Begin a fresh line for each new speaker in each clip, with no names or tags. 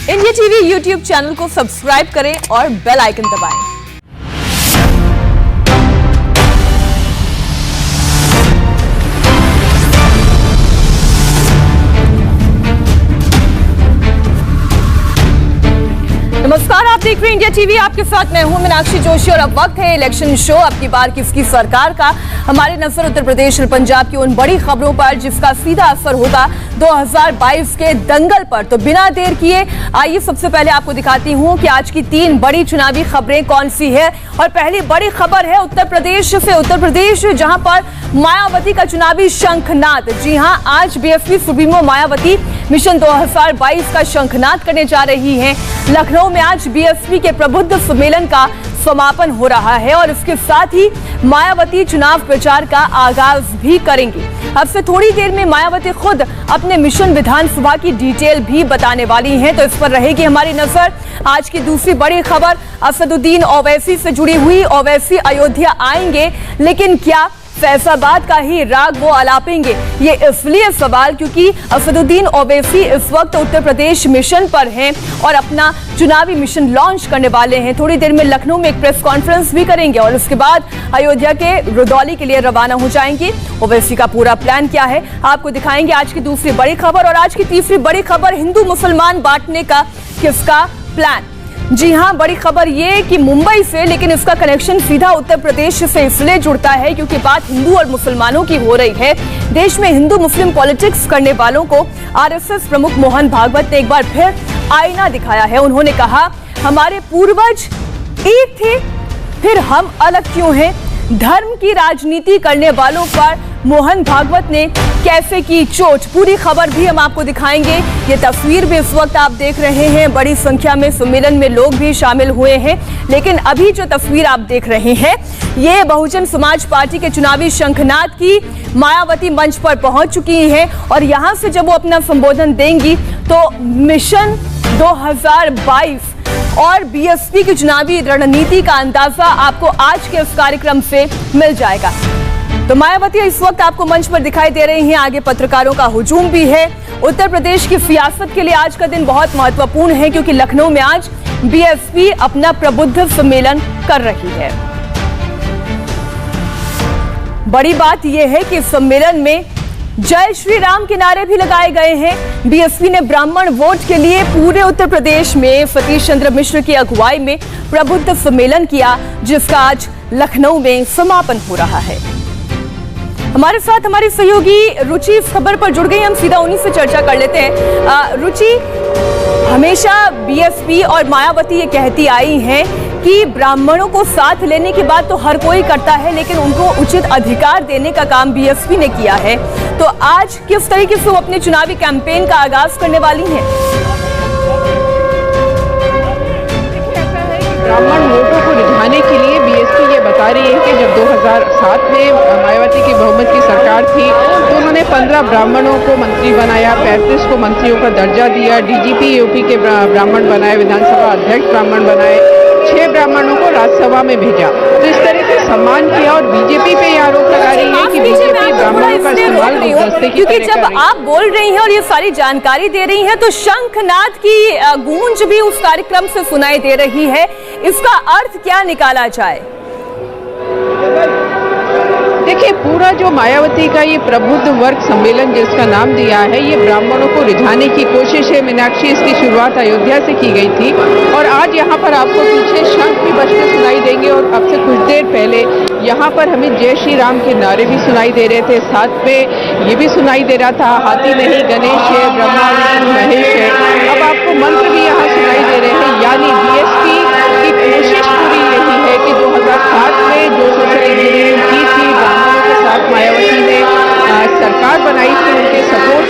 India TV YouTube channel को subscribe करें और बेल आइकन दबाएं। नमस्कार, आप देख रहे हैं इंडिया टीवी। आपके साथ मैं हूं मीनाक्षी जोशी और अब वक्त है इलेक्शन शो। अब की बार किसकी सरकार का। हमारी नजर उत्तर प्रदेश और पंजाब की उन बड़ी खबरों पर जिसका सीधा असर होगा 2022 के दंगल पर। तो बिना देर किए आइए सबसे पहले आपको दिखाती हूं कि आज की 3 बड़ी चुनावी खबरें कौन सी है। और पहली बड़ी खबर है उत्तर प्रदेश से। उत्तर प्रदेश जहां पर मायावती का चुनावी शंखनाद। जी हां, आज बीएसपी सुप्रीमो मायावती मिशन 2022 का शंखनाद करने जा रही हैं। लखनऊ में आज बीएसपी के प्रबुद्ध सम्मेलन का समापन हो रहा है और इसके साथ ही मायावती चुनाव प्रचार का आगाज भी करेंगी। अब से थोड़ी देर में मायावती खुद अपने मिशन विधानसभा की डिटेल भी बताने वाली हैं, तो इस पर रहेगी हमारी नजर। आज की दूसरी बड़ी खबर असदुद्दीन ओवैसी से जुड़ी हुई। ओवैसी अयोध्या आएंगे, लेकिन क्या फैसलाबाद का ही राग वो अलापेंगे? ये इसलिए सवाल क्योंकि असदुद्दीन ओवैसी इस वक्त उत्तर प्रदेश मिशन पर हैं और अपना चुनावी मिशन लॉन्च करने वाले हैं। थोड़ी देर में लखनऊ में एक प्रेस कॉन्फ्रेंस भी करेंगे और उसके बाद अयोध्या के रुदौली के लिए रवाना हो जाएंगे। ओवैसी का पूरा प्लान क्या है आपको दिखाएंगे। आज की दूसरी बड़ी खबर। और आज की तीसरी बड़ी खबर, हिंदू मुसलमान बांटने का किसका प्लान। जी हां, बड़ी खबर ये कि मुंबई से, लेकिन इसका कनेक्शन सीधा उत्तर प्रदेश से इसलिए जुड़ता है क्योंकि बात हिंदू और मुसलमानों की हो रही है। देश में हिंदू मुस्लिम पॉलिटिक्स करने वालों को आरएसएस प्रमुख मोहन भागवत ने एक बार फिर आईना दिखाया है। उन्होंने कहा, हमारे पूर्वज एक थे, फिर हम अलग क्यों हैं? धर्म की राजनीति करने वालों पर मोहन भागवत ने कैसे की चोट। पूरी खबर भी हम आपको दिखाएंगे। ये तस्वीर भी इस वक्त आप देख रहे हैं। बड़ी संख्या में सम्मेलन में लोग भी शामिल हुए हैं, लेकिन अभी जो तस्वीर आप देख रहे हैं ये बहुजन समाज पार्टी के चुनावी शंखनाद की। मायावती मंच पर पहुंच चुकी है और यहां से जब वो अपना संबोधन देंगी तो मिशन 2022 और बीएसपी की चुनावी रणनीति का अंदाजा आपको आज के इस कार्यक्रम से मिल जाएगा। तो मायावती इस वक्त आपको मंच पर दिखाई दे रही हैं। आगे पत्रकारों का हुजूम भी है। उत्तर प्रदेश की सियासत के लिए आज का दिन बहुत महत्वपूर्ण है क्योंकि लखनऊ में आज बीएसपी अपना प्रबुद्ध सम्मेलन कर रही है। बड़ी बात यह है कि सम्मेलन में जय श्री राम के नारे भी लगाए गए हैं। बीएसपी ने ब्राह्मण वोट के लिए पूरे उत्तर प्रदेश में सतीश चंद्र मिश्र की अगुवाई में प्रबुद्ध सम्मेलन किया, जिसका आज लखनऊ में समापन हो रहा है। हमारे साथ हमारी सहयोगी रुचि इस खबर पर जुड़ गई। हम सीधा उन्हीं से चर्चा कर लेते हैं। रुचि, हमेशा बीएसपी और मायावती ये कहती आई हैं कि ब्राह्मणों को साथ लेने की बात तो हर कोई करता है, लेकिन उनको उचित अधिकार देने का काम बीएसपी ने किया है। तो आज किस तरीके से वो अपने चुनावी कैंपेन का आगाज करने वाली हैं?
ब्राह्मण वोटों को रिझाने के लिए बीएसपी ये बता रही है कि जब 2007 में मायावती की बहुमत की सरकार थी तो उन्होंने 15 ब्राह्मणों को मंत्री बनाया, 35 को मंत्रियों का दर्जा दिया, डीजीपी यूपी के ब्राह्मण बनाए, विधानसभा अध्यक्ष ब्राह्मण बनाए, 6 ब्राह्मणों को राज्यसभा में भेजा। तो इस तरह से सम्मान किया और बीजेपी पे ये आरोप लगा रही है कि बीजेपी ब्राह्मणों का इस्तेमाल गुलदस्ते की
क्योंकि जब आप बोल रही हैं और ये सारी जानकारी दे रही हैं तो शंखनाद की गूंज भी उस कार्यक्रम से सुनाई दे रही है। इसका अर्थ क्या निकाला जाए?
देखिए, पूरा जो मायावती का ये प्रबुद्ध वर्ग सम्मेलन जिसका नाम दिया है, ये ब्राह्मणों को रिझाने की कोशिश है। मीनाक्षी, इसकी शुरुआत अयोध्या से की गई थी और आज यहाँ पर आपको पीछे शंख भी बजते सुनाई देंगे और अब से कुछ देर पहले यहाँ पर हमें जय श्री राम के नारे भी सुनाई दे रहे थे। साथ में ये भी सुनाई दे रहा था, हाथी नहीं गणेश है, ब्रह्मा विष्णु महेश है। अब आपको मंत्र भी यहाँ सुनाई दे रहे हैं। यानी बीएसपी की कोशिश पूरी यही है कि 2007 में जो सोशल इंजीनियरिंग की थी, ब्राह्मणों के साथ मायावती ने सरकार बनाई थी, उनके सपोर्ट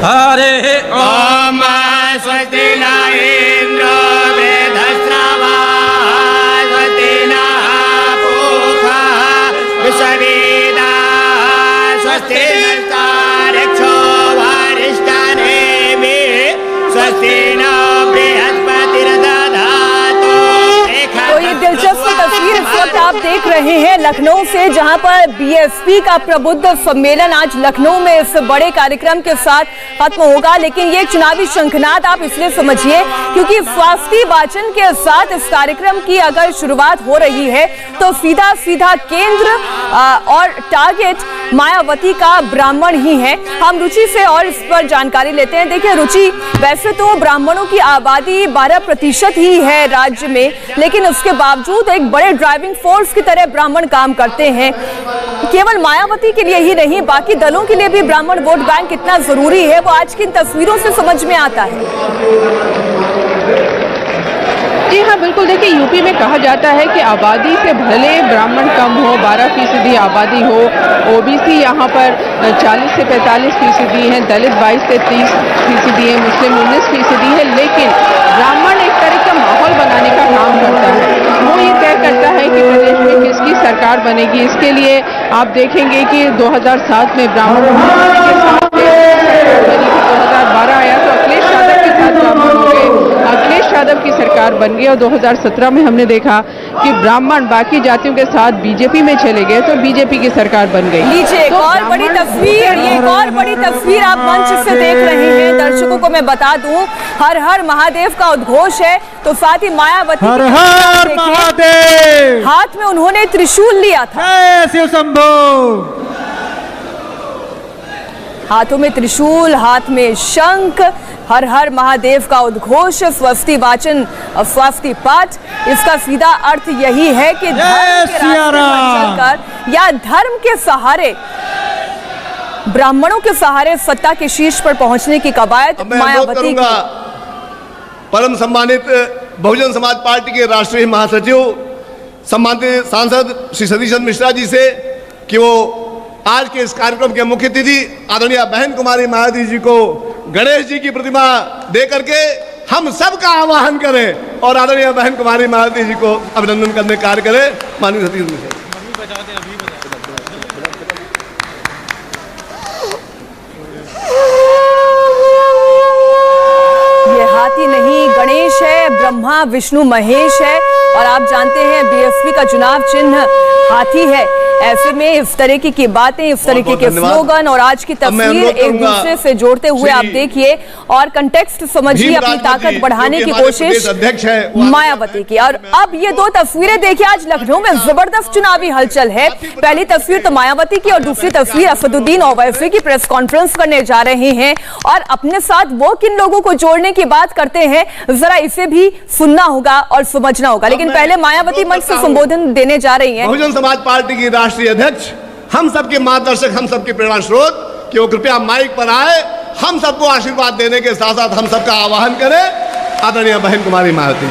हरे ओम स्वस्ति न इंद्रो वृद्धश्रवा स्वस्ति नः पूषा विश्ववेदाः स्वस्ति नस्तार्क्ष्यो वरिष्ठनेमिः स्वस्ति न बृहस्पतिर्दधातु।
तो ये दिलचस्प तस्वीर इस वक्त आप देख रहे हैं। लखनऊ से, जहां पर बीएसपी का प्रबुद्ध सम्मेलन आज लखनऊ में इस बड़े कार्यक्रम के साथ खत्म होगा। लेकिन ये चुनावी शंखनाद आप इसलिए समझिए क्योंकि स्वास्थ्य वाचन के साथ इस कार्यक्रम की अगर शुरुआत हो रही है तो सीधा सीधा केंद्र और टारगेट मायावती का ब्राह्मण ही है। हम रुचि से और इस पर जानकारी लेते हैं। देखिए रुचि, वैसे तो ब्राह्मणों की आबादी 12% ही है राज्य में, लेकिन उसके बावजूद एक बड़े ड्राइविंग फोर्स की तरह ब्राह्मण काम करते हैं। केवल मायावती के लिए ही नहीं, बाकी दलों के लिए भी ब्राह्मण वोट बैंक कितना जरूरी है वो आज की इन तस्वीरों से समझ में आता है।
जी हाँ, बिल्कुल। देखिए, यूपी में कहा जाता है कि आबादी से भले ब्राह्मण कम हो, 12% आबादी हो, ओबीसी यहाँ पर 40 से 45% है, दलित 22 से 30% है, मुस्लिम 19% है, लेकिन ब्राह्मण एक तरह का माहौल बनाने का काम करता है। वो ये तय करता है कि प्रदेश में किसकी सरकार बनेगी। इसके लिए आप देखेंगे कि 2007 में ब्राह्मणों के साथ 2012 आया तो अखिलेश यादव के साथ ब्राह्मण हो गए, अखिलेश यादव की सरकार बन गई और 2017 में हमने देखा कि ब्राह्मण बाकी जातियों के साथ बीजेपी में चले गए तो बीजेपी की सरकार बन गई।
लीजिए एक और बड़ी तस्वीर, ये एक और बड़ी तस्वीर आप मंच से देख रहे हैं। दर्शकों को मैं बता दूं, हर हर महादेव का उद्घोष है, तो साथ ही मायावती
हर हर महादेव
हाथ में उन्होंने त्रिशूल लिया था।
जय शिव शंभू।
हाथों में त्रिशूल, हाथ में शंख, हर हर महादेव का उद्घोष, स्वस्ति वाचन, स्वस्ति पाठ। इसका सीधा अर्थ यही है कि धर्म के रास्ते पर चलकर या धर्म के सहारे, ब्राह्मणों के सहारे सत्ता के शीर्ष पर पहुंचने की कवायद मायावती की।
परम सम्मानित बहुजन समाज पार्टी के राष्ट्रीय महासचिव सम्मानित सांसद श्री सतीश चंद्र मिश्रा जी से कि वो आज के इस कार्यक्रम के मुख्य अतिथि आदरणीय बहन कुमारी मायावती जी को गणेश जी की प्रतिमा दे करके हम सब का आह्वान करें और आदरणीय बहन कुमारी मायावती जी को अभिनंदन करने का कार्य करें। माननीय सतीश मिश्रा
हाथी नहीं, गणेश है, ब्रह्मा विष्णु महेश है और आप जानते हैं बीएसपी का चुनाव चिन्ह हाथी है। ऐसे में इस तरीके की बातें, इस तरीके के स्लोगन और आज की तस्वीर एक दूसरे से जोड़ते हुए आप देखिए और कंटेक्स्ट समझिए, अपनी ताकत बढ़ाने की कोशिश मायावती की। और अब ये दो तस्वीरें देखिए, आज लखनऊ में जबरदस्त चुनावी हलचल है। पहली तस्वीर तो मायावती की और दूसरी तस्वीर असदुद्दीन ओवैसी की प्रेस कॉन्फ्रेंस करने जा रहे हैं और अपने साथ वो किन लोगों को जोड़ने की बात करते हैं, जरा इसे भी सुनना होगा और समझना होगा। लेकिन पहले मायावती मंच से संबोधन देने जा रही है।
बहुजन समाज पार्टी की राष्ट्रीय अध्यक्ष, हम सबके मार्गदर्शक, हम सबके प्रेरणा स्रोत, कि वो कृपया माइक पर आए, हम सबको आशीर्वाद देने के साथ साथ हम सबका आह्वान करें आदरणीय बहन कुमारी मायावती।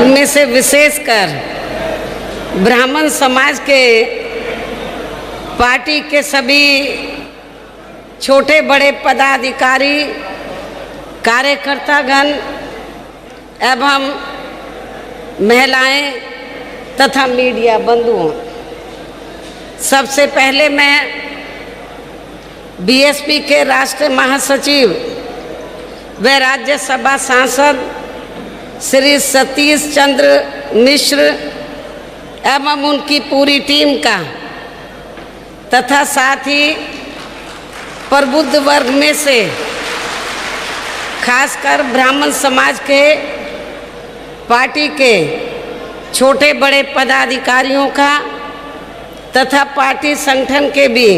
में से विशेषकर ब्राह्मण समाज के पार्टी के सभी छोटे बड़े पदाधिकारी, कार्यकर्तागण एवं महिलाएं तथा मीडिया बंधुओं, सबसे पहले मैं बीएसपी के राष्ट्रीय महासचिव व राज्यसभा सांसद श्री सतीश चंद्र मिश्र एवं उनकी पूरी टीम का तथा साथ ही प्रबुद्ध वर्ग में से खासकर ब्राह्मण समाज के पार्टी के छोटे बड़े पदाधिकारियों का तथा पार्टी संगठन के भी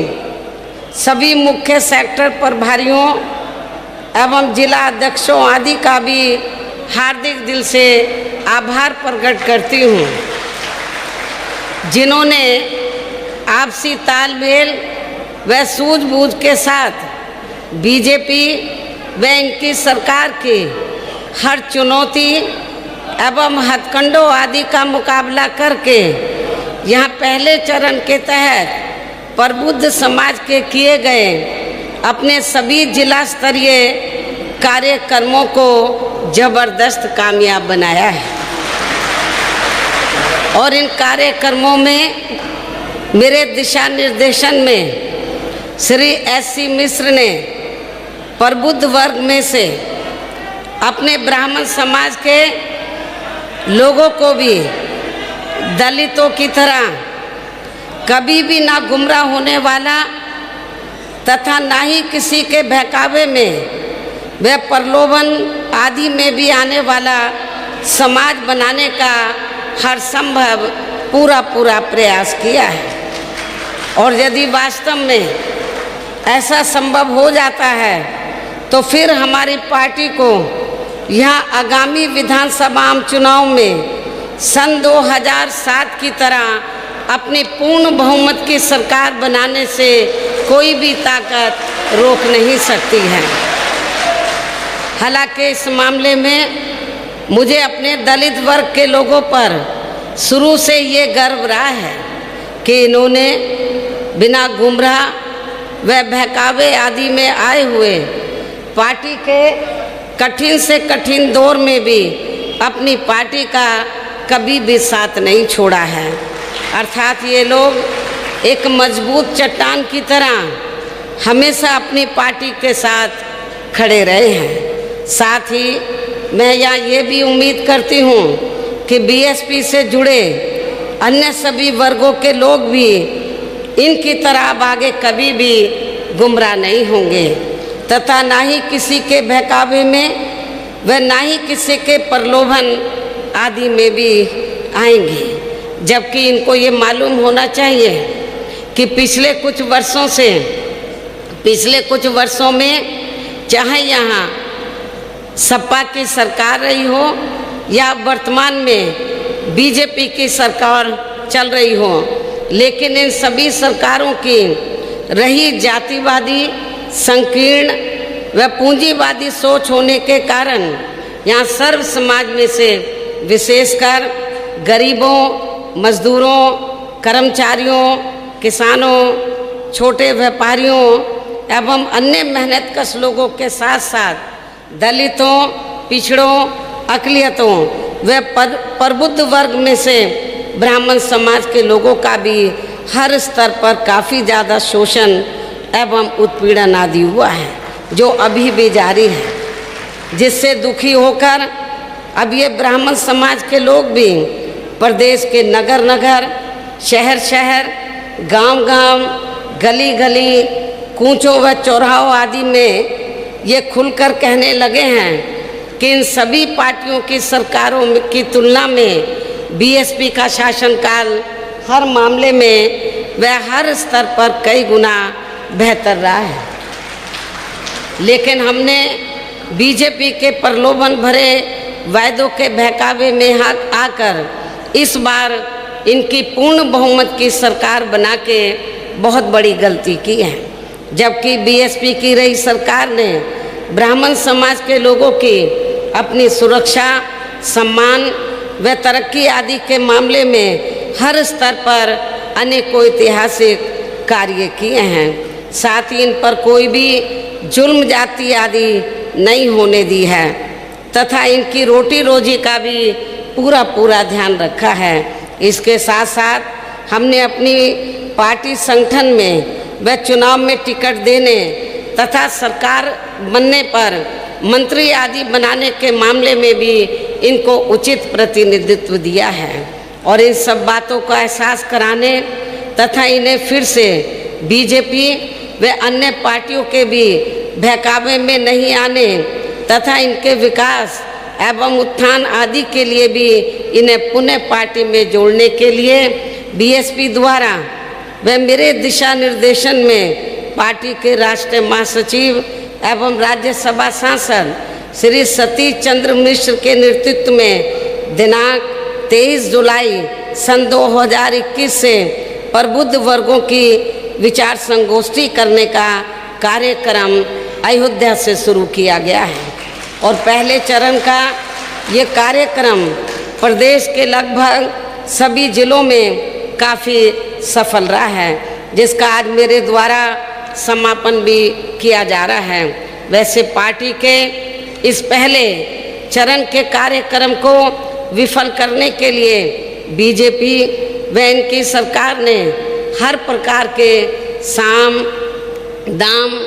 सभी मुख्य सेक्टर प्रभारियों एवं जिला अध्यक्षों आदि का भी हार्दिक दिल से आभार प्रकट करती हूँ, जिन्होंने आपसी तालमेल व सूझबूझ के साथ बीजेपी व इनकी सरकार की हर चुनौती एवं हथकंडों आदि का मुकाबला करके यहाँ पहले चरण के तहत प्रबुद्ध समाज के किए गए अपने सभी जिला स्तरीय कार्यक्रमों को जबरदस्त कामयाब बनाया है। और इन कार्यक्रमों में मेरे दिशा निर्देशन में श्री S.C. मिश्र ने प्रबुद्ध वर्ग में से अपने ब्राह्मण समाज के लोगों को भी दलितों की तरह कभी भी ना गुमराह होने वाला तथा ना ही किसी के बहकावे में व प्रलोभन आदि में भी आने वाला समाज बनाने का हर संभव पूरा प्रयास किया है। और यदि वास्तव में ऐसा संभव हो जाता है तो फिर हमारी पार्टी को यहाँ आगामी विधानसभा चुनाव में सन 2007 की तरह अपनी पूर्ण बहुमत की सरकार बनाने से कोई भी ताकत रोक नहीं सकती है। हालांकि इस मामले में मुझे अपने दलित वर्ग के लोगों पर शुरू से ये गर्व रहा है कि इन्होंने बिना गुमराह व बहकावे आदि में आए हुए पार्टी के कठिन से कठिन दौर में भी अपनी पार्टी का कभी भी साथ नहीं छोड़ा है। अर्थात ये लोग एक मजबूत चट्टान की तरह हमेशा अपनी पार्टी के साथ खड़े रहे हैं। साथ ही मैं यहाँ ये भी उम्मीद करती हूँ कि बीएसपी से जुड़े अन्य सभी वर्गों के लोग भी इनकी तरह अब आगे कभी भी गुमराह नहीं होंगे तथा ना ही किसी के बहकावे में व ना ही किसी के प्रलोभन आदि में भी आएंगे। जबकि इनको ये मालूम होना चाहिए कि पिछले कुछ वर्षों में चाहे यहाँ सपा की सरकार रही हो या वर्तमान में बीजेपी की सरकार चल रही हो, लेकिन इन सभी सरकारों की रही जातिवादी, संकीर्ण व पूंजीवादी सोच होने के कारण यहाँ सर्व समाज में से विशेषकर गरीबों, मजदूरों, कर्मचारियों, किसानों, छोटे व्यापारियों एवं अन्य मेहनतकश लोगों के साथ साथ दलितों, पिछड़ों, अक़लियतों व प्रबुद्ध वर्ग में से ब्राह्मण समाज के लोगों का भी हर स्तर पर काफ़ी ज़्यादा शोषण एवं उत्पीड़न आदि हुआ है, जो अभी भी जारी है, जिससे दुखी होकर अब ये ब्राह्मण समाज के लोग भी प्रदेश के नगर नगर, शहर शहर, गांव गांव, गली गली, कूचों व चौराहों आदि में ये खुलकर कहने लगे हैं कि इन सभी पार्टियों की सरकारों की तुलना में बीएसपी का शासनकाल हर मामले में व हर स्तर पर कई गुना बेहतर रहा है। लेकिन हमने बीजेपी के प्रलोभन भरे वायदों के बहकावे में आकर इस बार इनकी पूर्ण बहुमत की सरकार बना के बहुत बड़ी गलती की है। जबकि बीएसपी की रही सरकार ने ब्राह्मण समाज के लोगों की अपनी सुरक्षा, सम्मान व तरक्की आदि के मामले में हर स्तर पर अनेकों ऐतिहासिक कार्य किए हैं। साथ ही इन पर कोई भी जुल्म जाति आदि नहीं होने दी है तथा इनकी रोटी रोजी का भी पूरा ध्यान रखा है। इसके साथ साथ हमने अपनी पार्टी संगठन में व चुनाव में टिकट देने तथा सरकार बनने पर मंत्री आदि बनाने के मामले में भी इनको उचित प्रतिनिधित्व दिया है। और इन सब बातों का एहसास कराने तथा इन्हें फिर से बीजेपी व अन्य पार्टियों के भी बहकावे में नहीं आने तथा इनके विकास एवं उत्थान आदि के लिए भी इन्हें पुनः पार्टी में जोड़ने के लिए बीएसपी द्वारा व मेरे दिशा निर्देशन में पार्टी के राष्ट्रीय महासचिव एवं राज्यसभा सांसद श्री सतीश चंद्र मिश्र के नेतृत्व में दिनांक 23 जुलाई सन 2021 से प्रबुद्ध वर्गों की विचार संगोष्ठी करने का कार्यक्रम अयोध्या से शुरू किया गया है। और पहले चरण का ये कार्यक्रम प्रदेश के लगभग सभी जिलों में काफ़ी सफल रहा है, जिसका आज मेरे द्वारा समापन भी किया जा रहा है। वैसे पार्टी के इस पहले चरण के कार्यक्रम को विफल करने के लिए बीजेपी व इनकी सरकार ने हर प्रकार के साम दाम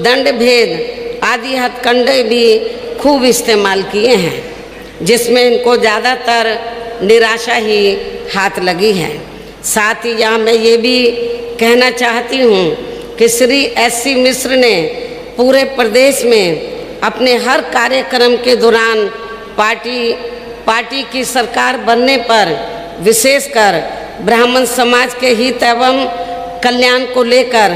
दंड भेद आदि हथकंडे भी खूब इस्तेमाल किए हैं, जिसमें इनको ज़्यादातर निराशा ही हाथ लगी है। साथ ही यहाँ मैं ये भी कहना चाहती हूँ कि श्री एससी मिश्र ने पूरे प्रदेश में अपने हर कार्यक्रम के दौरान पार्टी की सरकार बनने पर विशेषकर ब्राह्मण समाज के हित एवं कल्याण को लेकर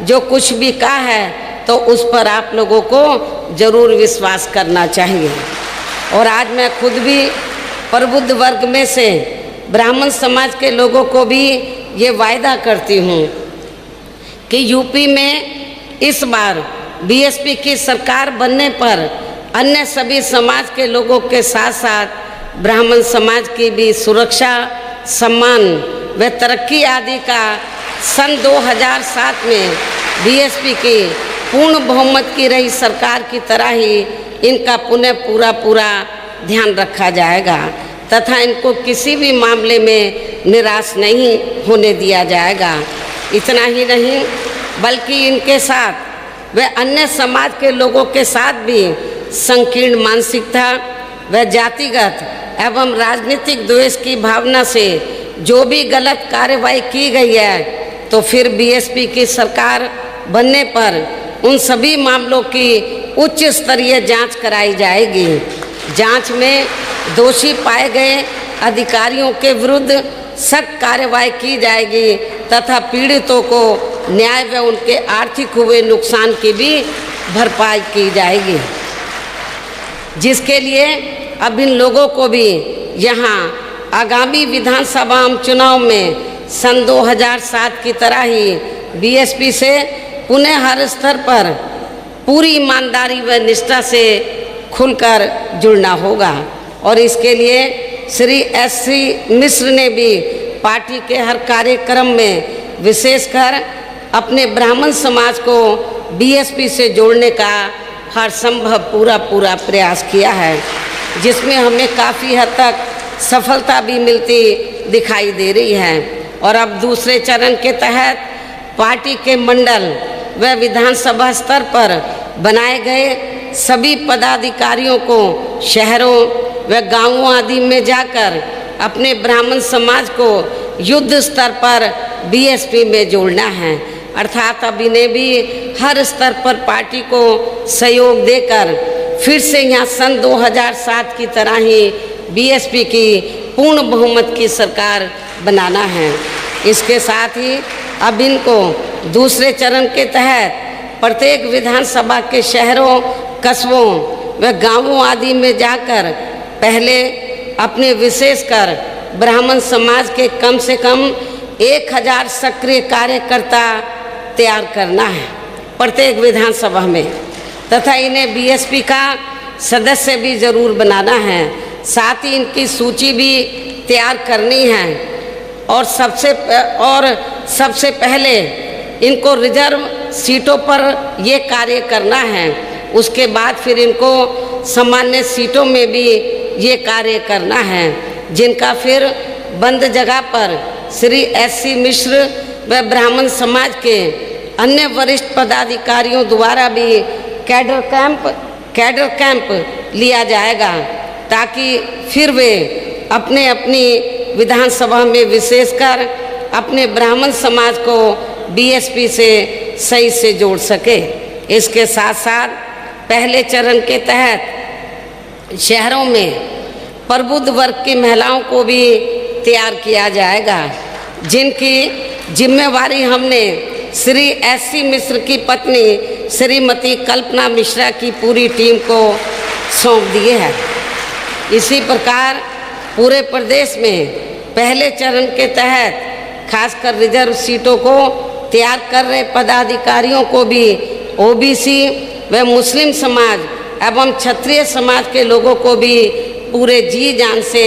जो कुछ भी कहा है तो उस पर आप लोगों को ज़रूर विश्वास करना चाहिए। और आज मैं खुद भी प्रबुद्ध वर्ग में से ब्राह्मण समाज के लोगों को भी ये वायदा करती हूँ कि यूपी में इस बार बीएसपी की सरकार बनने पर अन्य सभी समाज के लोगों के साथ साथ ब्राह्मण समाज की भी सुरक्षा, सम्मान व तरक्की आदि का सन 2007 में बीएसपी की पूर्ण बहुमत की रही सरकार की तरह ही इनका पुनः पूरा ध्यान रखा जाएगा तथा इनको किसी भी मामले में निराश नहीं होने दिया जाएगा। इतना ही नहीं बल्कि इनके साथ व अन्य समाज के लोगों के साथ भी संकीर्ण मानसिकता व जातिगत एवं राजनीतिक द्वेष की भावना से जो भी गलत कार्रवाई की गई है तो फिर बीएसपी की सरकार बनने पर उन सभी मामलों की उच्च स्तरीय जांच कराई जाएगी। जांच में दोषी पाए गए अधिकारियों के विरुद्ध सख्त कार्रवाई की जाएगी तथा पीड़ितों को न्याय व उनके आर्थिक हुए नुकसान की भी भरपाई की जाएगी, जिसके लिए अब इन लोगों को भी यहाँ आगामी विधानसभा चुनाव में सन 2007 की तरह ही बीएसपी से पुनः हर स्तर पर पूरी ईमानदारी व निष्ठा से खुलकर जुड़ना होगा। और इसके लिए श्री एससी मिश्र ने भी पार्टी के हर कार्यक्रम में विशेषकर अपने ब्राह्मण समाज को बीएसपी से जोड़ने का हर संभव पूरा प्रयास किया है, जिसमें हमें काफ़ी हद तक सफलता भी मिलती दिखाई दे रही है। और अब दूसरे चरण के तहत पार्टी के मंडल व विधानसभा स्तर पर बनाए गए सभी पदाधिकारियों को शहरों व गांवों आदि में जाकर अपने ब्राह्मण समाज को युद्ध स्तर पर बीएसपी में जोड़ना है, अर्थात अब इन्हें भी हर स्तर पर पार्टी को सहयोग देकर फिर से यहाँ सन 2007 की तरह ही बीएसपी की पूर्ण बहुमत की सरकार बनाना है। इसके साथ ही अब इनको दूसरे चरण के तहत प्रत्येक विधानसभा के शहरों, कस्बों व गांवों आदि में जाकर पहले अपने विशेषकर ब्राह्मण समाज के कम से कम 1000 सक्रिय कार्यकर्ता तैयार करना है प्रत्येक विधानसभा में तथा इन्हें बीएसपी का सदस्य भी ज़रूर बनाना है। साथ ही इनकी सूची भी तैयार करनी है और सबसे पहले इनको रिजर्व सीटों पर ये कार्य करना है। उसके बाद फिर इनको सामान्य सीटों में भी ये कार्य करना है, जिनका फिर बंद जगह पर श्री एससी मिश्र व ब्राह्मण समाज के अन्य वरिष्ठ पदाधिकारियों द्वारा भी कैडर कैंप लिया जाएगा ताकि फिर वे अपनी विधानसभा में विशेषकर अपने ब्राह्मण समाज को बीएसपी से सही से जोड़ सके। इसके साथ साथ पहले चरण के तहत शहरों में प्रबुद्ध वर्ग की महिलाओं को भी तैयार किया जाएगा, जिनकी जिम्मेवारी हमने श्री एससी मिश्र की पत्नी श्रीमती कल्पना मिश्रा की पूरी टीम को सौंप दी है। इसी प्रकार पूरे प्रदेश में पहले चरण के तहत खासकर रिजर्व सीटों को तैयार कर रहे पदाधिकारियों को भी ओबीसी व मुस्लिम समाज एवं क्षत्रिय समाज के लोगों को भी पूरे जी जान से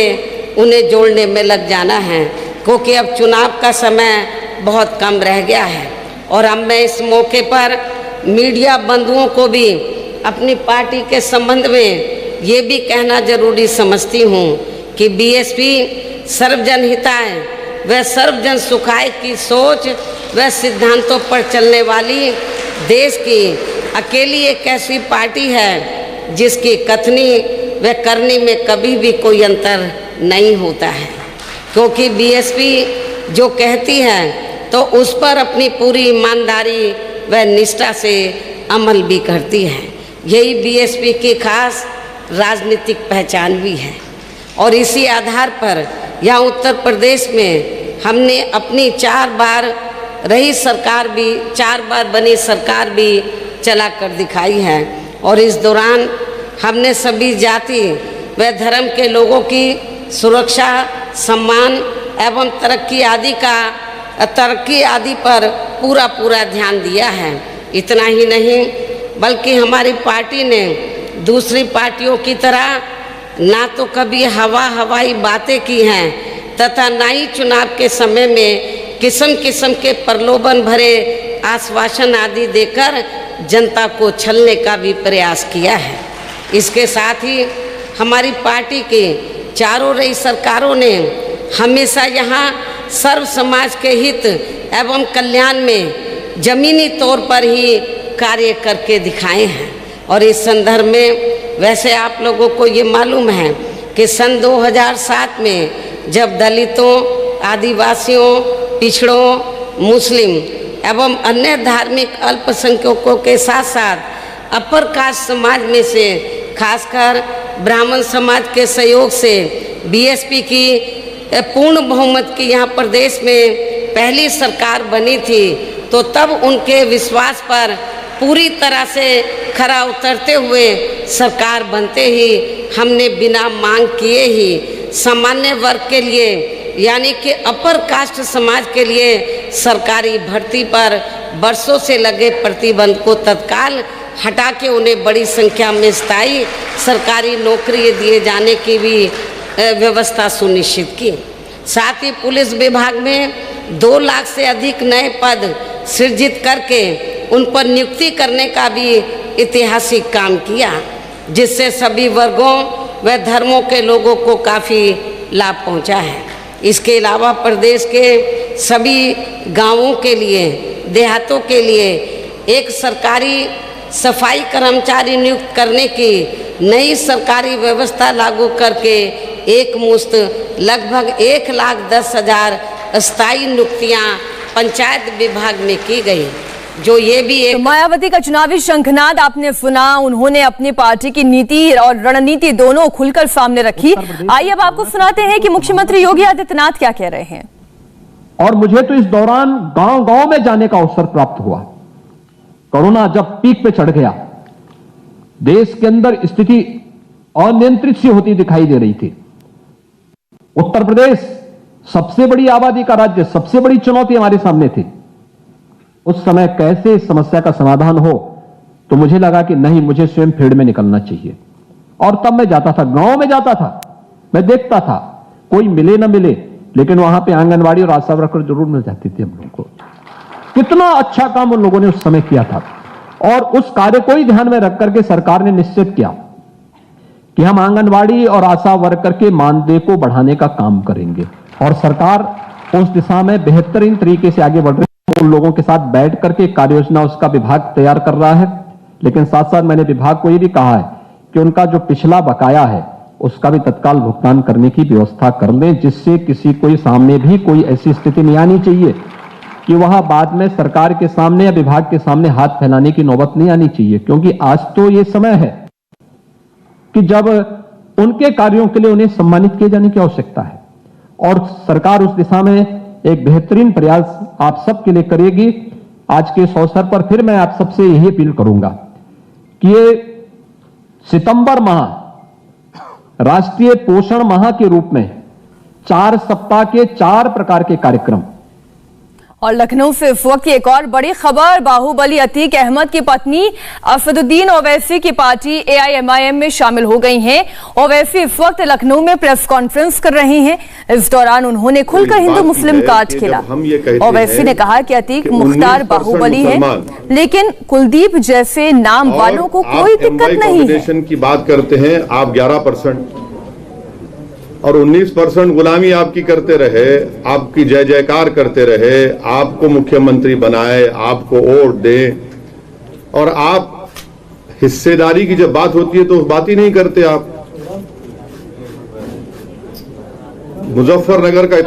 उन्हें जोड़ने में लग जाना है, क्योंकि अब चुनाव का समय बहुत कम रह गया है। और अब मैं इस मौके पर मीडिया बंधुओं को भी अपनी पार्टी के संबंध में ये भी कहना जरूरी समझती हूँ कि बीएसपी सर्वजन हिताय व सर्वजन सुखाय की सोच व सिद्धांतों पर चलने वाली देश की अकेली एक ऐसी पार्टी है जिसकी कथनी व करनी में कभी भी कोई अंतर नहीं होता है, क्योंकि बीएसपी जो कहती है तो उस पर अपनी पूरी ईमानदारी व निष्ठा से अमल भी करती है। यही बीएसपी की खास राजनीतिक पहचान भी है। और इसी आधार पर यहाँ उत्तर प्रदेश में हमने अपनी 4 बार रही सरकार भी 4 बार बनी सरकार भी चला कर दिखाई है। और इस दौरान हमने सभी जाति व धर्म के लोगों की सुरक्षा, सम्मान एवं तरक्की आदि पर पूरा ध्यान दिया है। इतना ही नहीं बल्कि हमारी पार्टी ने दूसरी पार्टियों की तरह ना तो कभी हवाई बातें की हैं तथा ना ही चुनाव के समय में किस्म किस्म के प्रलोभन भरे आश्वासन आदि देकर जनता को छलने का भी प्रयास किया है। इसके साथ ही हमारी पार्टी की चारों रही सरकारों ने हमेशा यहाँ सर्व समाज के हित एवं कल्याण में जमीनी तौर पर ही कार्य करके दिखाए हैं। और इस संदर्भ में वैसे आप लोगों को ये मालूम है कि सन 2007 में जब दलितों, आदिवासियों, पिछड़ों, मुस्लिम एवं अन्य धार्मिक अल्पसंख्यकों के साथ साथ अपर कास्ट समाज में से खासकर ब्राह्मण समाज के सहयोग से बीएसपी की पूर्ण बहुमत की यहाँ प्रदेश में पहली सरकार बनी थी, तो तब उनके विश्वास पर पूरी तरह से खरा उतरते हुए सरकार बनते ही हमने बिना मांग किए ही सामान्य वर्ग के लिए यानी कि अपर कास्ट समाज के लिए सरकारी भर्ती पर वर्षों से लगे प्रतिबंध को तत्काल हटा के उन्हें बड़ी संख्या में स्थायी सरकारी नौकरी दिए जाने की भी व्यवस्था सुनिश्चित की। साथ ही पुलिस विभाग में 2 लाख से अधिक नए पद सृजित करके उन पर नियुक्ति करने का भी ऐतिहासिक काम किया, जिससे सभी वर्गों व धर्मों के लोगों को काफ़ी लाभ पहुंचा है। इसके अलावा प्रदेश के सभी गांवों के लिए, देहातों के लिए एक सरकारी सफाई कर्मचारी नियुक्त करने की नई सरकारी व्यवस्था लागू करके एक मुश्त लगभग 1,10,000 स्थायी नियुक्तियां पंचायत विभाग में की गई, जो ये भी एक
मायावती का चुनावी शंखनाद आपने सुना। उन्होंने अपनी पार्टी की नीति और रणनीति दोनों खुलकर सामने रखी। आइए अब आपको सुनाते हैं कि मुख्यमंत्री योगी आदित्यनाथ क्या कह रहे हैं।
और मुझे तो इस दौरान गांव-गांव में जाने का अवसर प्राप्त हुआ। कोरोना जब पीक पे चढ़ गया, देश के अंदर स्थिति अनियंत्रित सी होती दिखाई दे रही थी। उत्तर प्रदेश सबसे बड़ी आबादी का राज्य, सबसे बड़ी चुनौती हमारे सामने थी। उस समय कैसे इस समस्या का समाधान हो, तो मुझे लगा कि नहीं, मुझे स्वयं फील्ड में निकलना चाहिए। और तब मैं जाता था, गांव में जाता था, मैं देखता था, कोई मिले ना मिले, लेकिन वहां पे आंगनवाड़ी और आशा वर्कर जरूर मिल जाती थी हम लोगों को। कितना अच्छा काम उन लोगों ने उस समय किया था। और उस कार्य को ही ध्यान में रख करके सरकार ने निश्चित किया कि हम आंगनवाड़ी और आशा वर्कर के मानदेय को बढ़ाने का काम करेंगे। और सरकार उस दिशा में बेहतरीन तरीके से आगे बढ़ रही है। उन लोगों के साथ बैठ करके कार्य योजना उसका विभाग तैयार कर रहा है। लेकिन साथ साथ मैंने विभाग को यह भी कहा है कि उनका जो पिछला बकाया है उसका भी तत्काल भुगतान करने की व्यवस्था कर लें, जिससे किसी को सामने भी कोई ऐसी स्थिति नहीं आनी चाहिए कि वहां बाद में सरकार के सामने या विभाग के सामने हाथ फैलाने की नौबत नहीं आनी चाहिए। क्योंकि आज तो ये समय है कि जब उनके कार्यों के लिए उन्हें सम्मानित किए जाने की आवश्यकता है। और सरकार उस दिशा में एक बेहतरीन प्रयास आप सबके लिए करेगी। आज के इस अवसर पर फिर मैं आप सबसे यही अपील करूंगा कि ये सितंबर माह राष्ट्रीय पोषण माह के रूप में 4 सप्ताह के 4 प्रकार के कार्यक्रम,
और लखनऊ से इस वक्त की एक और बड़ी खबर, बाहुबली अतीक अहमद की पत्नी असदुद्दीन ओवैसी की पार्टी AIMIM में शामिल हो गई हैं। ओवैसी इस वक्त लखनऊ में प्रेस कॉन्फ्रेंस कर रही हैं। इस दौरान उन्होंने खुलकर हिंदू मुस्लिम काट खेला। ओवैसी ने कहा कि अतीक मुख्तार बाहुबली है, लेकिन कुलदीप जैसे नाम वालों को कोई दिक्कत नहीं है।
की बात करते हैं आप 11% और 19% गुलामी आपकी करते रहे, आपकी जय जयकार करते रहे, आपको मुख्यमंत्री बनाए, आपको वोट दे, और आप हिस्सेदारी की जब बात होती है तो बात ही नहीं करते आप। मुजफ्फरनगर का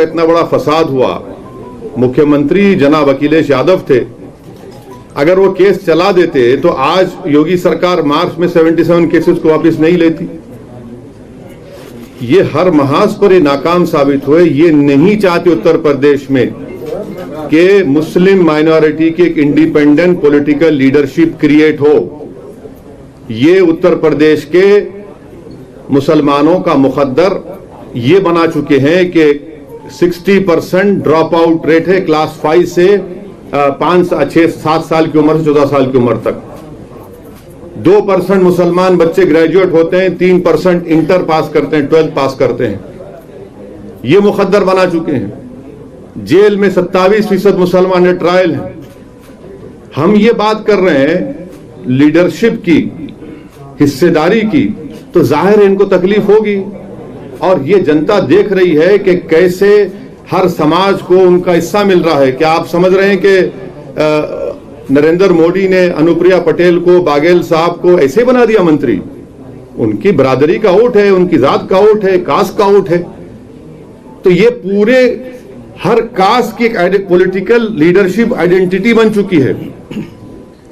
इतना बड़ा फसाद हुआ, मुख्यमंत्री जनाब अखिलेश यादव थे। अगर वो केस चला देते तो आज योगी सरकार मार्च में 77 केसेस को वापस नहीं लेती। ये हर महाज पर ये नाकाम साबित हुए। ये नहीं चाहते उत्तर प्रदेश में कि मुस्लिम माइनॉरिटी की एक इंडिपेंडेंट पॉलिटिकल लीडरशिप क्रिएट हो। ये उत्तर प्रदेश के मुसलमानों का मुकद्दर ये बना चुके हैं कि 60% ड्रॉप आउट रेट है क्लास 5 से 5, 6, 7 साल की उम्र से 14 साल की उम्र तक। 2% मुसलमान बच्चे ग्रेजुएट होते हैं, 3% इंटर पास करते हैं, 12th पास करते हैं। ये मुकद्दर बना चुके हैं। जेल में 27% मुसलमान ट्रायल हैं। हम ये बात कर रहे हैं लीडरशिप की, हिस्सेदारी की, तो जाहिर है इनको तकलीफ होगी। और ये जनता देख रही है कि कैसे हर समाज को उनका हिस्सा मिल रहा है। क्या आप समझ रहे हैं कि नरेंद्र मोदी ने अनुप्रिया पटेल को, बाघेल साहब को ऐसे बना दिया मंत्री? उनकी बरादरी का वोट है, उनकी जात का वोट है, कास्ट का वोट है। तो ये पूरे हर कास्ट की एक पॉलिटिकल लीडरशिप आइडेंटिटी बन चुकी है।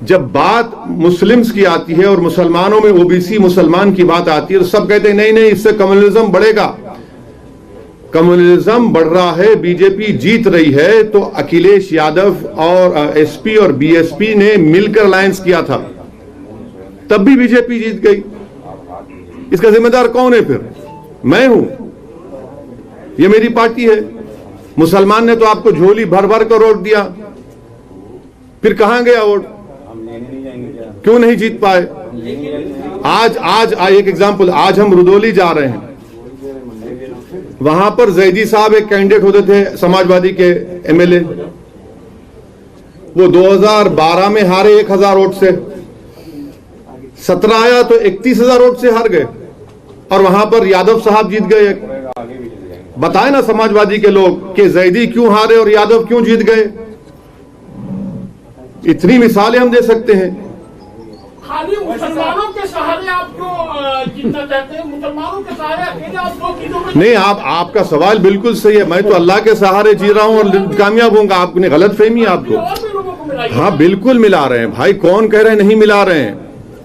जब बात मुस्लिम्स की आती है और मुसलमानों में ओबीसी मुसलमान की बात आती है तो सब कहते हैं नहीं नहीं, इससे कम्युनलिज्म बढ़ेगा। कम्युनलिज्म बढ़ रहा है, बीजेपी जीत रही है। तो अखिलेश यादव और एसपी और बीएसपी ने मिलकर अलायंस किया था, तब भी बीजेपी जीत गई। इसका जिम्मेदार कौन है फिर? मैं हूं, ये मेरी पार्टी है। मुसलमान ने तो आपको झोली भर भर कर वोट दिया, फिर कहां गया वोट? क्यों नहीं जीत पाए? आज एक एग्जांपल, आज हम रुदौली जा रहे हैं, वहां पर जैदी साहब एक कैंडिडेट होते थे समाजवादी के एमएलए। वो 2012 में हारे 1000 वोट से, 17 आया तो 31,000 वोट से हार गए, और वहां पर यादव साहब जीत गए। बताए ना समाजवादी के लोग कि जैदी क्यों हारे और यादव क्यों जीत गए। इतनी मिसालें हम दे सकते हैं।
खाली मुसलमानों के सहारे आप क्यों जीतना चाहते हैं? मुसलमानों के सहारे अकेले आप 2 चीजों में
नहीं, आपका सवाल बिल्कुल सही है। मैं तो अल्लाह के सहारे जी रहा हूं और कामयाब होऊंगा। आपने गलत फहमी है आपको। हाँ बिल्कुल मिला रहे हैं भाई, कौन कह रहे हैं नहीं मिला रहे हैं?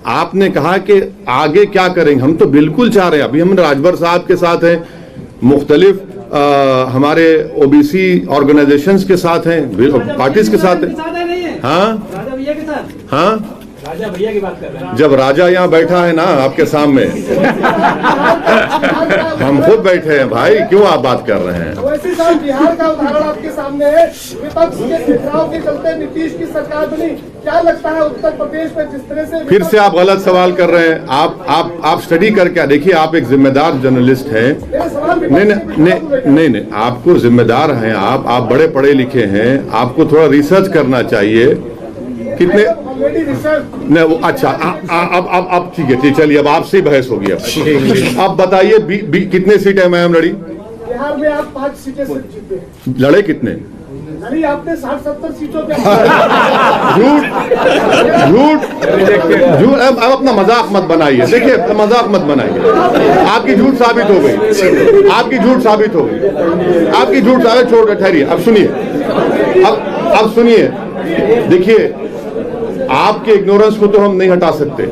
आपने कहा कि आगे क्या करेंगे, हम तो बिल्कुल चाह रहे हैं। अभी हम राजभर साहब के साथ हैं, मुख्तलिफ हमारे ओबीसी ऑर्गेनाइजेशंस के साथ हैं, पार्टीज के साथ हैं। हाँ
राजा भैया की बात कर रहे हैं।
जब राजा यहाँ बैठा है ना आपके सामने, हम खुद बैठे हैं भाई, क्यों आप बात कर रहे हैं?
वैसे साहब बिहार का उदाहरण आपके सामने है। विपक्ष के टकराव के चलते नीतीश की सरकार बनी। क्या लगता है उत्तर प्रदेश में जिस तरह से?
फिर से आप गलत सवाल कर रहे हैं। आप स्टडी करके देखिए, आप एक जिम्मेदार जर्नलिस्ट हैं। नहीं, आपको जिम्मेदार हैं आप बड़े पढ़े लिखे हैं, आपको थोड़ा रिसर्च करना चाहिए। कितने नहीं वो अच्छा, अब ठीक है, चलिए अब आपसे बहस होगी। अब बताइए कितने सीट एमआईएम लड़ी?
बिहार में आप 5 सीटें से जीते।
लड़े कितने?
लड़ी आपने 60-70 सीटों पे। झूठ।
अब अपना मजाक मत बनाइए। देखिए, मजाक मत बनाइए। आपकी झूठ साबित हो गई, आपकी झूठ साबित हो गई, आपकी झूठ साबित। छोड़ ठहरिए, अब सुनिए, अब सुनिए। देखिए, आपके इग्नोरेंस को तो हम नहीं हटा सकते,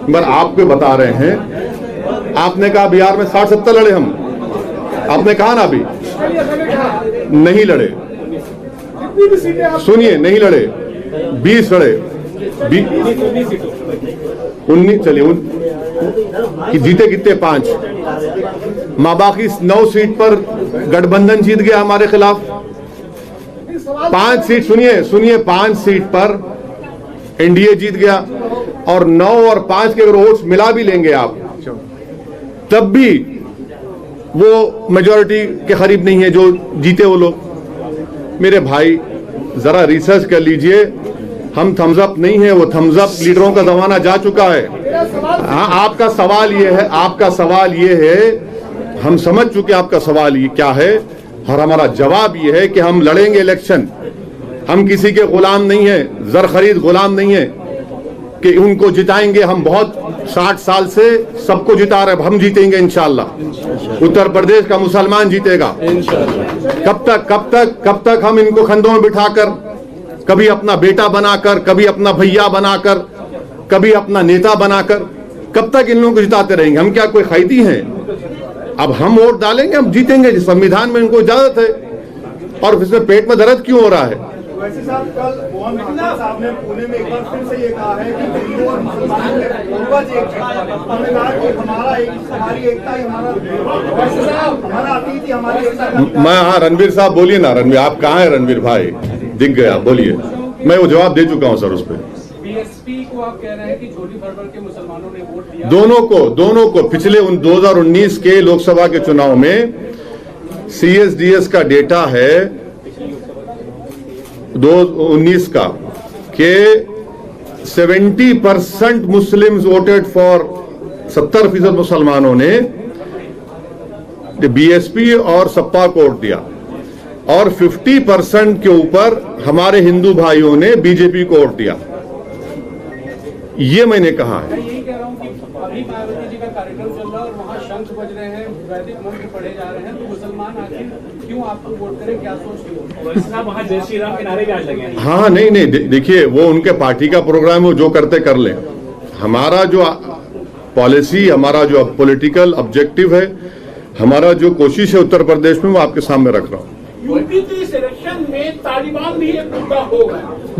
मगर आपको बता रहे हैं। आपने कहा बिहार में 60-70 लड़े हम, आपने कहा ना अभी नहीं लड़े। सुनिए, नहीं लड़े, 20 लड़े, 19 चलिए कि जीते कितने 5, माँ बाकी 9 सीट पर गठबंधन जीत गया हमारे खिलाफ।
सवाल
5 सीट, सुनिए 5 सीट पर एनडीए जीत गया और 9 और 5 के अगर वोट्स मिला भी लेंगे आप, तब भी वो मेजॉरिटी के करीब नहीं है जो जीते वो लोग। मेरे भाई जरा रिसर्च कर लीजिए, हम थम्स अप नहीं है, वो थम्स अप लीडरों का जमाना जा चुका है। हाँ, आपका सवाल ये है, हम समझ चुके आपका सवाल ये क्या है, और हमारा जवाब ये है कि हम लड़ेंगे इलेक्शन। हम किसी के गुलाम नहीं है, जर खरीद गुलाम नहीं है कि उनको जिताएंगे। हम बहुत 60 साल से सबको जिता रहे, हम जीतेंगे इंशाल्लाह। उत्तर प्रदेश का मुसलमान जीतेगा। कब तक हम इनको कंधों में बिठाकर, कभी अपना बेटा बनाकर, कभी अपना भैया बनाकर, कभी अपना नेता बनाकर, कब तक इन लोगों को जिताते रहेंगे? हम क्या कोई खैदी हैं? अब हम वोट डालेंगे, हम जीतेंगे। संविधान में इनको इजाजत है। और इसमें पेट में दर्द क्यों हो रहा है?
वैसे साहब, कल मोहन भागवत साहब ने पुणे में एक बार फिर से ये कहा है कि हिंदू और मुसलमानों के पूर्वज एक है। हमने कहा कि हमारी एकता ही हमारा, वैसे साहब हमारा अतीत ही हमारी एकता।
मैं, हाँ, रणवीर साहब बोलिए ना। रणवीर, आप कहाँ हैं? रणवीर भाई दिख गया, बोलिए। मैं वो जवाब दे चुका हूँ सर उस पर।
बीएसपी को आप कह रहे हैं कि झोली भर के मुसलमानों ने वोट दिया।
दोनों को पिछले 2019 के लोकसभा के चुनाव में सीएसडीएस का डेटा है 2019 का कि 70% मुस्लिम्स वोटेड फॉर, 70% मुसलमानों ने बीएसपी और सपा को वोट दिया, और 50% के ऊपर हमारे हिंदू भाइयों ने बीजेपी को वोट दिया। ये मैंने कहा है।
मैं यही कह रहा हूं कि अभी मायावती जी का कार्यक्रम चल रहा है और वहां शंख बज रहे हैं, वैदिक मंत्र पढ़े जा रहे हैं, तो मुसलमान आखिर क्यों आपको वोट करें? क्या सोच रहे वहां जय श्री राम के नारे भी आज लगे हैं।
हाँ, नहीं, देखिए, वो उनके पार्टी का प्रोग्राम, वो जो करते कर लें। हमारा जो पॉलिसी, हमारा जो पॉलिटिकल ऑब्जेक्टिव है, हमारा जो कोशिश है उत्तर प्रदेश में, वो आपके सामने रख रहा हूँ।
यूपी के इलेक्शन में तालिबान भी एक मुद्दा होगा,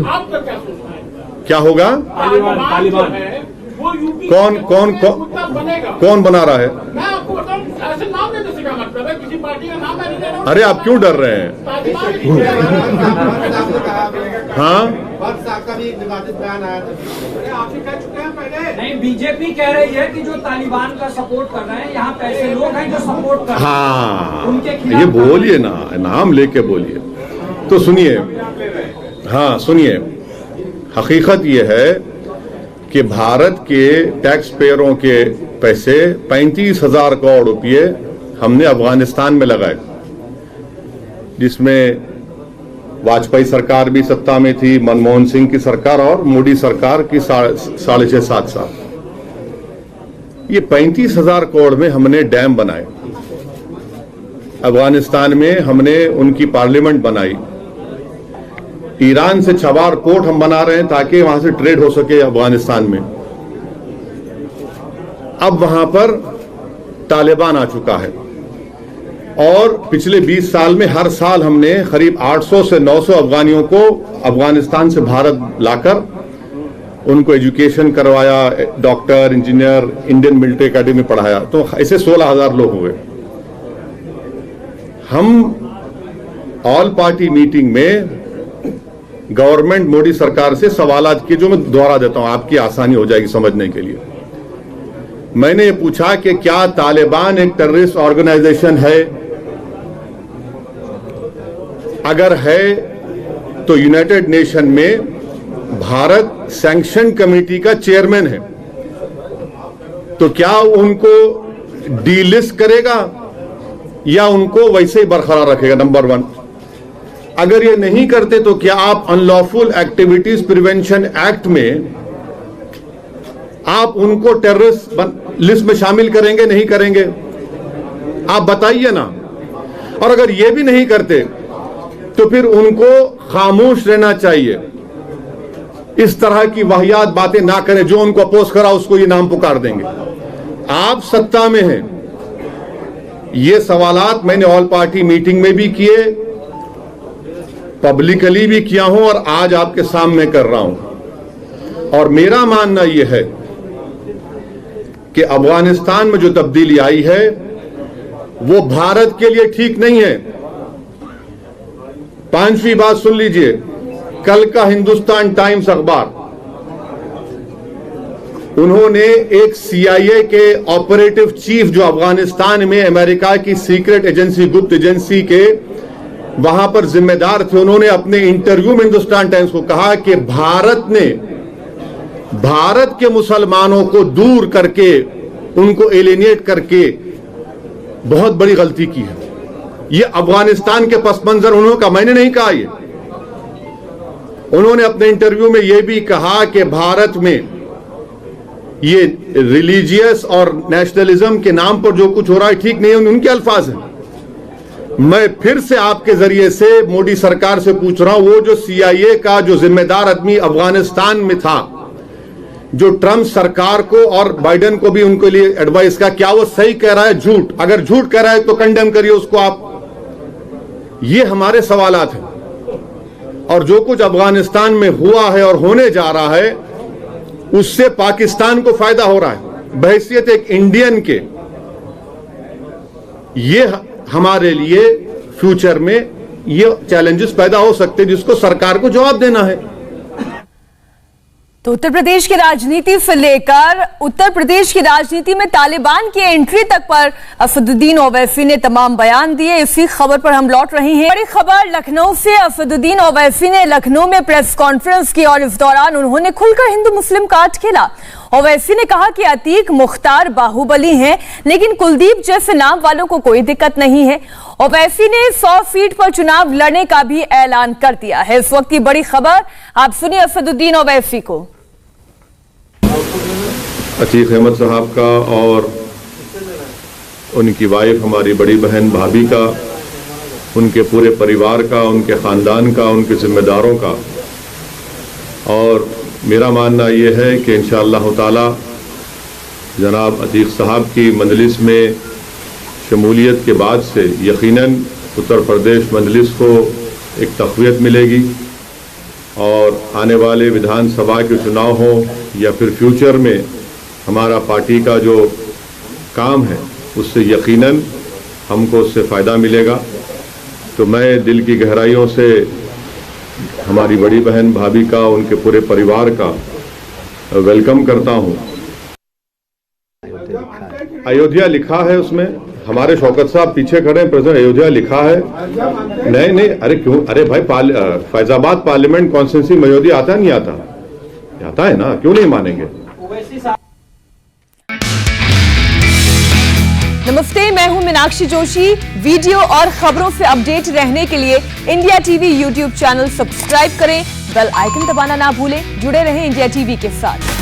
आपका क्या सोचना है?
क्या होगा?
तालिबान है वो यूपी
कौन बना रहा है?
मैं आपको बताऊं, ऐसे नाम लेने से क्या मतलब है? किसी पार्टी का नाम मैं नहीं ले रहा हूं।
अरे आप क्यों डर रहे हैं? हाँ,
का भी एक विवादित बयान आया था। आपसे कह चुके हैं पहले।
नहीं, बीजेपी कह रही है कि जो तालिबान का सपोर्ट कर रहे हैं, यहाँ पैसे लोग हैं जो सपोर्ट कर रहे हैं।
हाँ,
उनके खिलाफ
ये बोलिए ना, नाम लेके बोलिए। तो सुनिए, हाँ सुनिए, हकीकत ये है कि भारत के टैक्स पेयरों के पैसे 35,000 करोड़ रुपए हमने अफगानिस्तान में लगाए, जिसमें वाजपेयी सरकार भी सत्ता में थी, मनमोहन सिंह की सरकार और मोदी सरकार की 6.5-7 साल। ये 35,000 करोड़ में हमने डैम बनाए, अफगानिस्तान में हमने उनकी पार्लियामेंट बनाई, ईरान से छबार पोर्ट हम बना रहे हैं ताकि वहां से ट्रेड हो सके अफगानिस्तान में। अब वहां पर तालिबान आ चुका है और पिछले 20 साल में हर साल हमने करीब 800 से 900 अफगानियों को अफगानिस्तान से भारत लाकर उनको एजुकेशन करवाया, doctor, engineer, Indian military academy में पढ़ाया। तो ऐसे 16,000 लोग हुए। हम ऑल पार्टी मीटिंग में गवर्नमेंट मोदी सरकार से सवालात किए, जो मैं दोहरा देता हूं, आपकी आसानी हो जाएगी समझने के लिए। मैंने ये पूछा कि क्या तालिबान एक टेररिस्ट ऑर्गेनाइजेशन है? अगर है तो यूनाइटेड नेशन में भारत सैंक्शन कमेटी का चेयरमैन है, तो क्या उनको डीलिस्ट करेगा या उनको वैसे ही बरकरार रखेगा? नंबर 1। अगर ये नहीं करते तो क्या आप अनलॉफुल एक्टिविटीज प्रिवेंशन एक्ट में आप उनको टेररिस्ट लिस्ट में शामिल करेंगे? नहीं करेंगे? आप बताइए ना। और अगर ये भी नहीं करते तो फिर उनको खामोश रहना चाहिए, इस तरह की वाहियात बातें ना करें। जो उनको अपोज करा उसको ये नाम पुकार देंगे। आप सत्ता में हैं। ये सवालात मैंने ऑल पार्टी मीटिंग में भी किए, पब्लिकली भी किया हूं और आज आपके सामने कर रहा हूं। और मेरा मानना यह है कि अफगानिस्तान में जो तब्दीली आई है वो भारत के लिए ठीक नहीं है। पांचवी बात सुन लीजिए, कल का हिंदुस्तान टाइम्स अखबार, उन्होंने एक CIA के ऑपरेटिव चीफ जो अफगानिस्तान में अमेरिका की सीक्रेट एजेंसी, गुप्त एजेंसी के वहां पर जिम्मेदार थे, उन्होंने अपने इंटरव्यू में हिंदुस्तान टाइम्स को कहा कि भारत ने भारत के मुसलमानों को दूर करके, उनको एलिनेट करके बहुत बड़ी गलती की है। ये अफगानिस्तान के पस मंजर उन्होंने कहा, मैंने नहीं कहा ये। उन्होंने अपने इंटरव्यू में यह भी कहा कि भारत में ये रिलीजियस और नेशनलिज्म के नाम पर जो कुछ हो रहा है ठीक नहीं है, उनके अल्फाज हैं। मैं फिर से आपके जरिए से मोदी सरकार से पूछ रहा हूं, वो जो CIA का जो जिम्मेदार आदमी अफगानिस्तान में था, जो ट्रंप सरकार को और बाइडेन को भी उनके लिए एडवाइस का, क्या वो सही कह रहा है झूठ? अगर झूठ कह रहा है तो कंडेम करिए उसको आप। ये हमारे सवालात हैं। और जो कुछ अफगानिस्तान में हुआ है और होने जा रहा है, उससे पाकिस्तान को फायदा हो रहा है। बहैसियत एक इंडियन के ये हमारे लिए फ्यूचर में ये चैलेंजेस पैदा हो सकते हैं, जिसको सरकार को जवाब देना है।
तो उत्तर प्रदेश की राजनीति से लेकर उत्तर प्रदेश की राजनीति में तालिबान की एंट्री तक पर असदुद्दीन ओवैसी ने तमाम बयान दिए। इसी खबर पर हम लौट रहे हैं। बड़ी खबर लखनऊ से। असदुद्दीन ओवैसी ने लखनऊ में प्रेस कॉन्फ्रेंस की और इस दौरान उन्होंने खुलकर हिंदू मुस्लिम काट खेला। ओवैसी ने कहा कि अतीक मुख्तार बाहुबली हैं, लेकिन कुलदीप जैसे नाम वालों को कोई दिक्कत नहीं है। ओवैसी ने 100 सीट पर चुनाव लड़ने का भी ऐलान कर दिया है। इस वक्त की बड़ी खबर, आप सुनिए असदुद्दीन ओवैसी को।
अतीक अहमद साहब का और उनकी वाइफ, हमारी बड़ी बहन भाभी का, उनके पूरे परिवार का, उनके ख़ानदान का, उनके ज़िम्मेदारों का, और मेरा मानना यह है कि इंशाअल्लाह ताला जनाब अतीक साहब की मजलिस में शमूलियत के बाद से यकीनन उत्तर प्रदेश मजलिस को एक तक़वियत मिलेगी और आने वाले विधानसभा के चुनाव हों या फिर फ्यूचर में हमारा पार्टी का जो काम है उससे यकीनन हमको उससे फ़ायदा मिलेगा। तो मैं दिल की गहराइयों से हमारी बड़ी बहन भाभी का, उनके पूरे परिवार का वेलकम करता हूं। अयोध्या लिखा है उसमें, हमारे शौकत साहब पीछे खड़े हैं, प्रेसिडेंट अयोध्या लिखा है। नहीं, अरे क्यों? अरे भाई, फैजाबाद पार्लियामेंट कॉन्स्टिट्यूंसी में अयोध्या आता नहीं आता? आता है ना, क्यों नहीं मानेंगे?
नमस्ते, मैं हूं मीनाक्षी जोशी। वीडियो और खबरों से अपडेट रहने के लिए India TV YouTube channel subscribe करें, बेल आइकन दबाना ना भूलें। जुड़े रहें इंडिया टीवी के साथ।